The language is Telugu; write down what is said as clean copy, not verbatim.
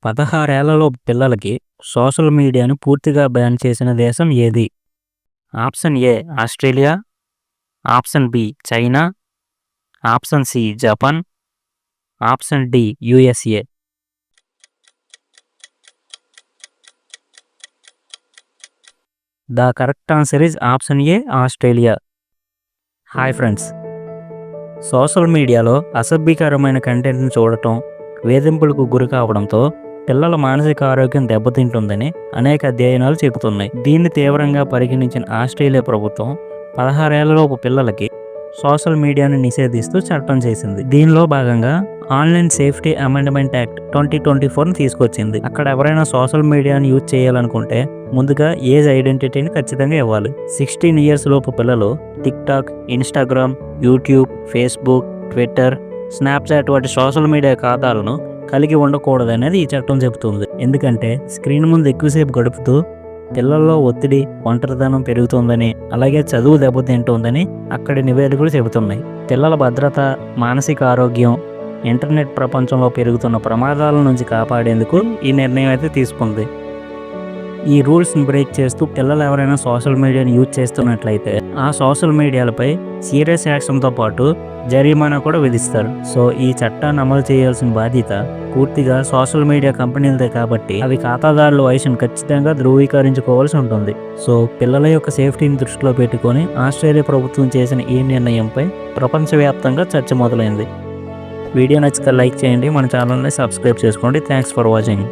16 ఏళ్లలోపు పిల్లలకి సోషల్ మీడియాను పూర్తిగా బ్యాన్ చేసిన దేశం ఏది? Option A Australia, option B China, option C Japan, option D USA. The correct answer is option A Australia. Hi friends, social మీడియాలో అసభ్యకరమైన కంటెంట్ని చూడటం, వేధింపులకు గురి కావడంతో పిల్లల మానసిక ఆరోగ్యం దెబ్బతింటుందని అనేక అధ్యయనాలు చెబుతున్నాయి. దీన్ని తీవ్రంగా పరిగణించిన ఆస్ట్రేలియా ప్రభుత్వం 16 ఏళ్లలోపు పిల్లలకి సోషల్ మీడియాను నిషేధిస్తూ చట్టం చేసింది. దీనిలో భాగంగా ఆన్లైన్ సేఫ్టీ అమెండ్మెంట్ యాక్ట్ 2024ని తీసుకొచ్చింది. అక్కడ ఎవరైనా సోషల్ మీడియాను యూజ్ చేయాలనుకుంటే ముందుగా ఏజ్ ఐడెంటిటీని ఖచ్చితంగా ఇవ్వాలి. 16 ఇయర్స్ లోపు పిల్లలు TikTok, Instagram, YouTube, Facebook, Twitter, Snapchat వంటి సోషల్ మీడియా ఖాతాలను కలిగి ఉండకూడదనేది ఈ చట్టం చెబుతుంది. ఎందుకంటే స్క్రీన్ ముందు ఎక్కువసేపు గడుపుతూ పిల్లల్లో ఒత్తిడి, ఒంటరితనం పెరుగుతుందని, అలాగే చదువు దెబ్బతింటుందని అక్కడి నివేదికలు చెబుతున్నాయి. పిల్లల భద్రత, మానసిక ఆరోగ్యం, ఇంటర్నెట్ ప్రపంచంలో పెరుగుతున్న ప్రమాదాల నుంచి కాపాడేందుకు ఈ నిర్ణయం అయితే తీసుకుంది. ఈ రూల్స్ని బ్రేక్ చేస్తూ పిల్లలు ఎవరైనా సోషల్ మీడియాని యూజ్ చేస్తున్నట్లయితే ఆ సోషల్ మీడియాలపై సీరియస్ యాక్షన్తో పాటు జరిమానా కూడా విధిస్తారు. సో ఈ చట్టాన్ని అమలు చేయాల్సిన బాధ్యత పూర్తిగా సోషల్ మీడియా కంపెనీలదే కాబట్టి అవి ఖాతాదారుల వయసును ఖచ్చితంగా ధృవీకరించుకోవాల్సి ఉంటుంది. సో పిల్లల యొక్క సేఫ్టీని దృష్టిలో పెట్టుకొని ఆస్ట్రేలియా ప్రభుత్వం చేసిన ఈ నిర్ణయంపై ప్రపంచవ్యాప్తంగా చర్చ మొదలైంది. వీడియో నచ్చితే లైక్ చేయండి, మన ఛానల్ని సబ్స్క్రైబ్ చేసుకోండి. Thanks for watching.